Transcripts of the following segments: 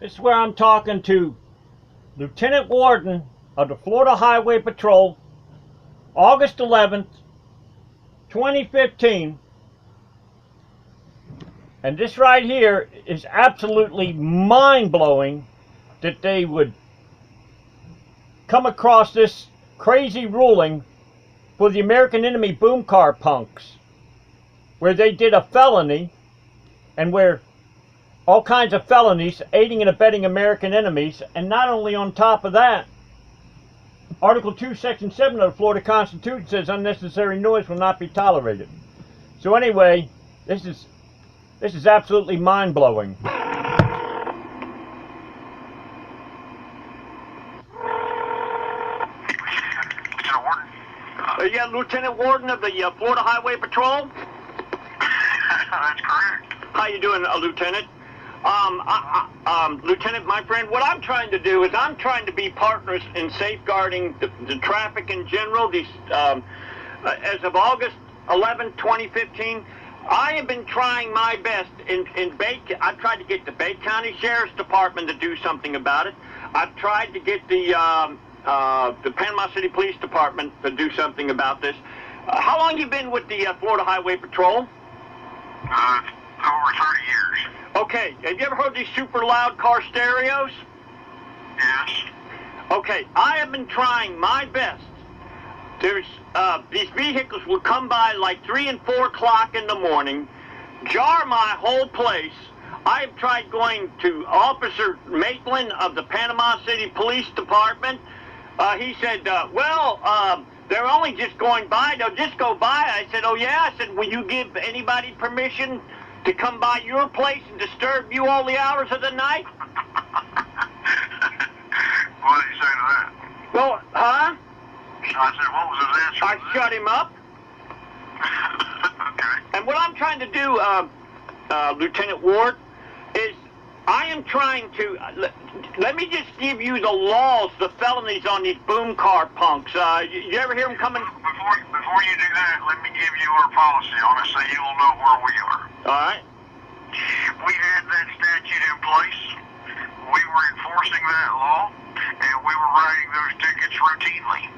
This is where I'm talking to Lieutenant Warden of the Florida Highway Patrol, August 11th, 2015. And this right here is absolutely mind-blowing that they would come across this crazy ruling for the American Enemy boom car punks, where they did a felony and where all kinds of felonies, aiding and abetting American enemies, and not only on top of that, Article 2, Section 7 of the Florida Constitution says unnecessary noise will not be tolerated. So anyway, this is absolutely mind-blowing. Yeah, Lieutenant Warden of the Florida Highway Patrol? That's correct. How you doing, Lieutenant? Lieutenant, my friend, what I'm trying to do is I'm trying to be partners in safeguarding the traffic in general. As of August 11, 2015, I have been trying my best I've tried to get the Bay County Sheriff's Department to do something about it. I've tried to get the Panama City Police Department to do something about this. How long you been with the Florida Highway Patrol? Over 30 years. Okay, have you ever heard these super loud car stereos? Yes. Okay, I have been trying my best. These vehicles will come by like 3 and 4 o'clock in the morning, jar my whole place. I've tried going to Officer Maitland of the Panama City Police Department. He said, they're only just going by. They'll just go by. I said, oh, yeah? I said, will you give anybody permission to come by your place and disturb you all the hours of the night? What did he say to that? Well, huh? I said, what was his answer? I shut him up. Okay. And what I'm trying to do, Lieutenant Ward, is I am trying to, let me just give you the laws, the felonies on these boom car punks. You ever hear them coming? Before you do that, let me give you our policy on it so you'll know where we are. All right. We had that statute in place. We were enforcing that law, and we were writing those tickets routinely.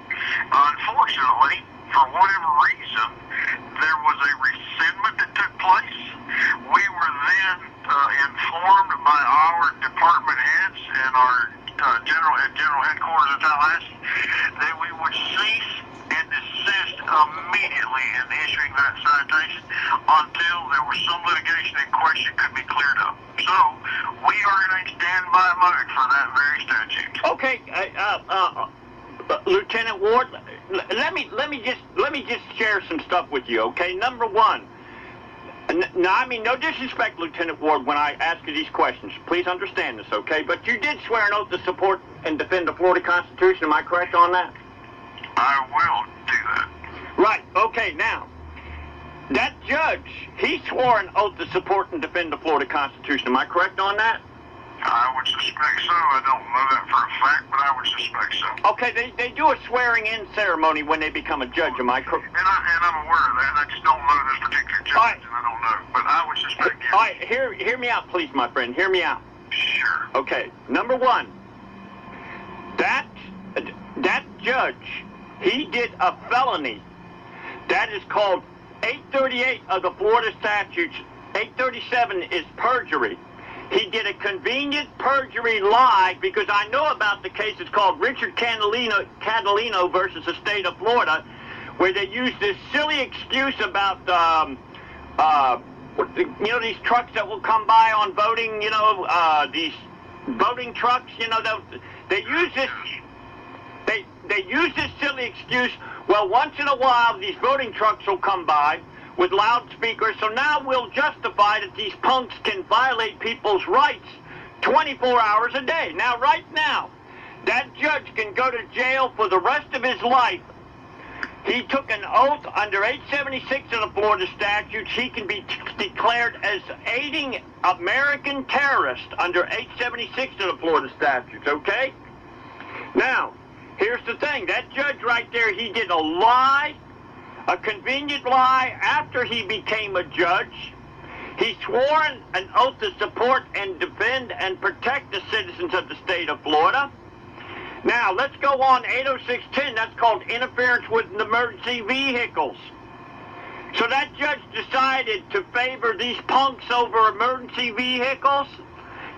Unfortunately, for whatever reason, there was a rescindment that took place. We were then informed by our department heads and our general headquarters in Tallahassee that we would cease and desist immediately in issuing that citation until there was some litigation in question could be cleared up. So we are in a standby mode for that very statute. Okay, Lieutenant Ward, let me just share some stuff with you. Okay, number one. Now, I mean, no disrespect, Lieutenant Ward, when I ask you these questions. Please understand this, okay? But you did swear an oath to support and defend the Florida Constitution. Am I correct on that? I will do that. Right. Okay, now, that judge, he swore an oath to support and defend the Florida Constitution. Am I correct on that? I would suspect so. I don't know that for a fact, but I would suspect so. Okay, they do a swearing-in ceremony when they become a judge. Am I correct? And I'm aware of that. I just don't know this particular judge, and I don't know. But I would suspect yes. All right, hear me out, please, my friend. Hear me out. Sure. Okay, number one, that judge, he did a felony. That is called 838 of the Florida statutes. 837 is perjury. He did a convenient perjury lie because I know about the case. It's called Richard Catalino versus the state of Florida, where they used this silly excuse about, these trucks that will come by on voting, these voting trucks, they use this. They use this silly excuse. Well, once in a while, these voting trucks will come by with loudspeakers, so now we'll justify that these punks can violate people's rights 24 hours a day. Now, right now, that judge can go to jail for the rest of his life. He took an oath under 876 of the Florida statutes. He can be declared as aiding American terrorists under 876 of the Florida statutes, okay? Now, here's the thing. That judge right there, he did a lie, a convenient lie after he became a judge. He swore an oath to support and defend and protect the citizens of the state of Florida. Now, let's go on 80610. That's called interference with emergency vehicles. So that judge decided to favor these punks over emergency vehicles,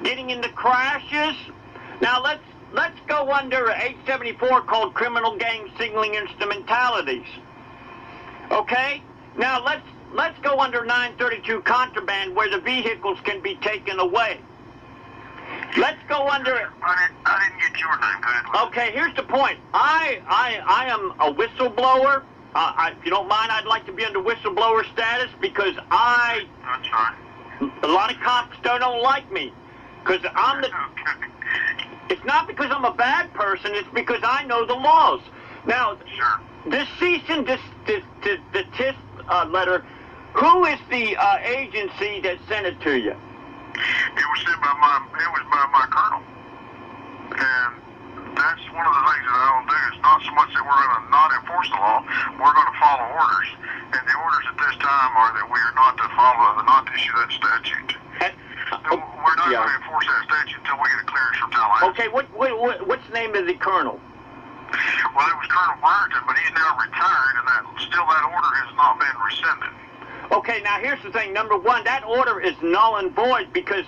getting into crashes. Now, let's go under 874 called criminal gang signaling instrumentalities. Okay? Now, let's go under 932 contraband where the vehicles can be taken away. Let's go under... I didn't get your name. Go ahead. Okay, here's the point. I am a whistleblower. If you don't mind, I'd like to be under whistleblower status because That's fine. a lot of cops don't like me. Because I'm the... Okay. It's not because I'm a bad person, it's because I know the laws. Now, Sure. this cease and desist letter, who is the agency that sent it to you? It was sent by my colonel. And that's one of the things that I don't do. It's not so much that we're going to not enforce the law, we're going to follow orders. And the orders at this time are that we are not to issue that statute. So we're not going to enforce that statute until we get a clearance from Tallahassee. Okay, what's the name of the colonel? Well, it was Colonel Byerton, but he's now retired, and that order has not been rescinded. Okay, now here's the thing. Number one, that order is null and void because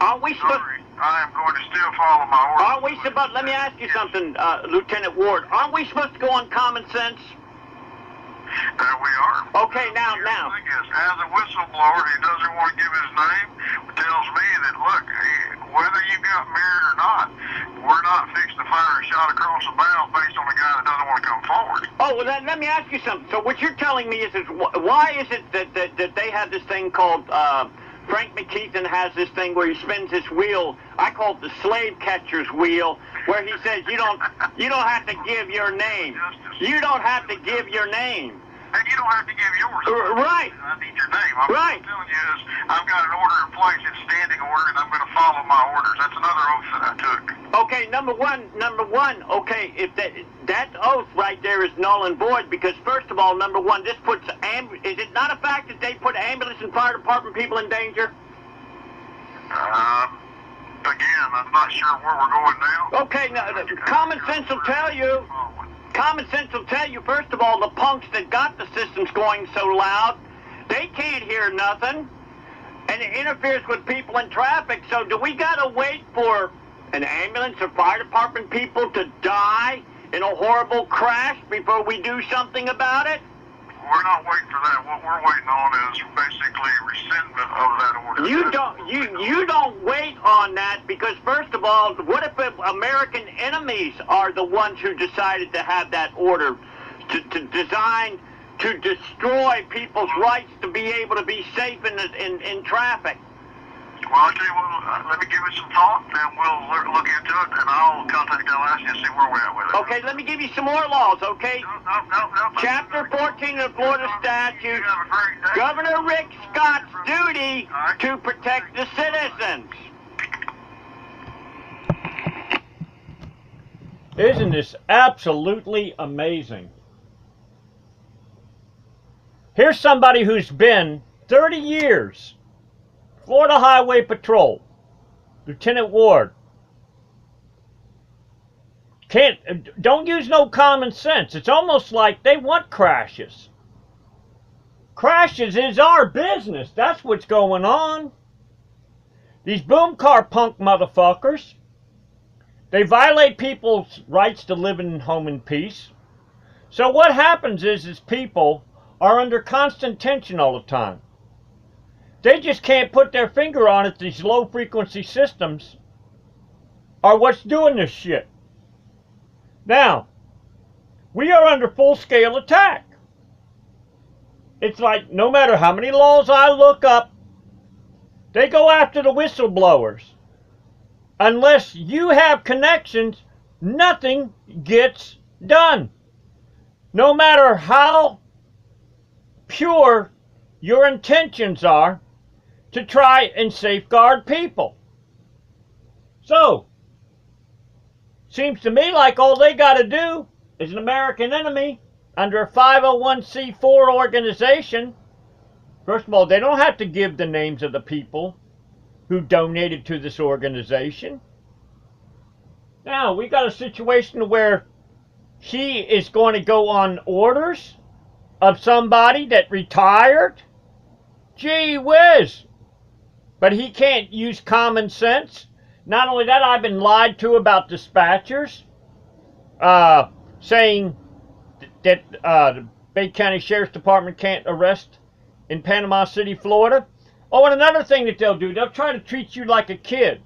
aren't we supposed... Sorry, I am going to still follow my orders. Aren't we supposed... Let me ask you something, Lieutenant Ward. Aren't we supposed to go on common sense? We are. Okay, now. The thing is, as a whistleblower, he doesn't want to give his name, tells me that, look, whether you got married or not, we're not fixing to fire a shot across the bow based on a guy that doesn't want to come forward. Oh, well, let me ask you something. So what you're telling me is why is it that they have this thing called... Frank McKeithen has this thing where he spins this wheel. I call it the slave catcher's wheel, where he says you don't have to give your name. You don't have to give your name. And you don't have to give yours. Right. I need your name. What I'm Right. telling you is I've got an order in place. It's standing order, and I'm going to follow my orders. That's another oath that I took. Okay, number one. Okay, if that oath right there is null and void because first of all, number one, this puts is it not a fact that they put ambulance and fire department people in danger? Again, I'm not sure where we're going now. Okay, now common sense will tell you. Common sense will tell you, first of all, the punks that got the systems going so loud, they can't hear nothing, and it interferes with people in traffic. So do we got to wait for an ambulance or fire department people to die in a horrible crash before we do something about it? We're not waiting for that. What we're waiting on is basically rescindment of that order. You don't wait on that because first of all, what if American enemies are the ones who decided to have that order to design to destroy people's rights to be able to be safe in traffic? Well, I'll tell you what, let me give it some thought, and we'll look into it, and I'll contact Tallahassee and see where we're at with it. Okay, let me give you some more laws, okay? No. Chapter 14 of the Florida statute, You have a great day. Governor Rick Scott's duty to protect the citizens. Isn't this absolutely amazing? Here's somebody who's been 30 years Florida Highway Patrol, Lieutenant Ward. Don't use no common sense. It's almost like they want crashes. Crashes is our business. That's what's going on. These boom car punk motherfuckers, they violate people's rights to live in home in peace. So what happens is people are under constant tension all the time. They just can't put their finger on it. These low frequency systems are what's doing this shit. Now, we are under full scale attack. It's like no matter how many laws I look up, they go after the whistleblowers. Unless you have connections, nothing gets done. No matter how pure your intentions are to try and safeguard people. So, seems to me like all they got to do is an American enemy under a 501c4 organization First of all, they don't have to give the names of the people who donated to this organization. Now, we got a situation where he is going to go on orders of somebody that retired. Gee whiz. But he can't use common sense. Not only that, I've been lied to about dispatchers, saying that the Bay County Sheriff's Department can't arrest in Panama City, Florida. Oh, and another thing that they'll do, they'll try to treat you like a kid.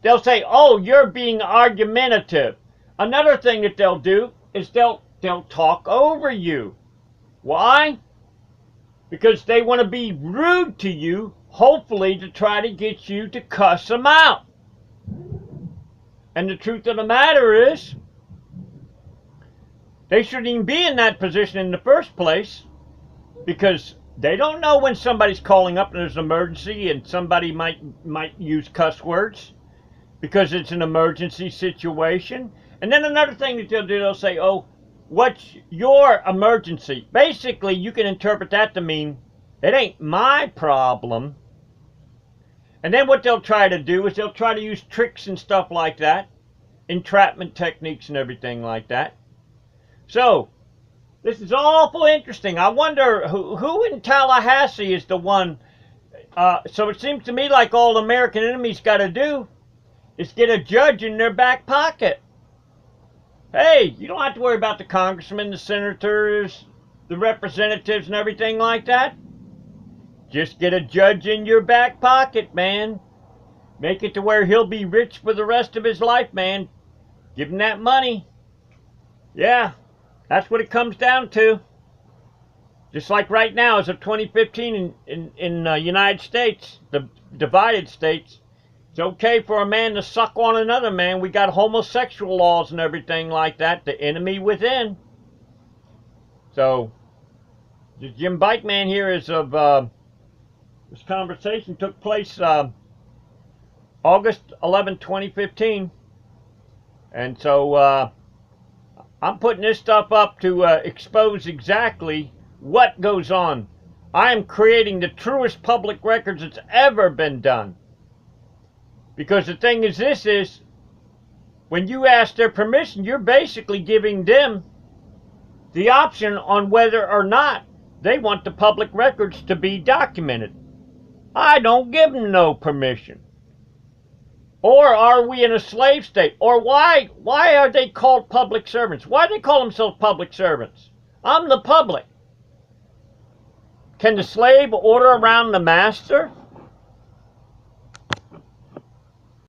They'll say, oh, you're being argumentative. Another thing that they'll do is they'll talk over you. Why? Because they want to be rude to you, hopefully to try to get you to cuss them out. And the truth of the matter is, they shouldn't even be in that position in the first place, because they don't know when somebody's calling up and there's an emergency and somebody might use cuss words because it's an emergency situation. And then another thing that they'll do, they'll say, oh, what's your emergency? Basically, you can interpret that to mean, it ain't my problem. And then what they'll try to do is they'll try to use tricks and stuff like that, entrapment techniques and everything like that. So, this is awful interesting. I wonder who in Tallahassee is the one. So it seems to me like all American enemies got to do is get a judge in their back pocket. Hey, you don't have to worry about the congressmen, the senators, the representatives, and everything like that. Just get a judge in your back pocket, man. Make it to where he'll be rich for the rest of his life, man. Give him that money. Yeah. That's what it comes down to. Just like right now, as of 2015 in the United States, the divided states, it's okay for a man to suck on another man. We got homosexual laws and everything like that. The enemy within. So, the Jimbikeman here is of, this conversation took place August 11, 2015. And so, I'm putting this stuff up to expose exactly what goes on. I am creating the truest public records that's ever been done. Because the thing is, this is, when you ask their permission, you're basically giving them the option on whether or not they want the public records to be documented. I don't give them no permission. Or are we in a slave state? Or why are they called public servants? Why do they call themselves public servants? I'm the public. Can the slave order around the master?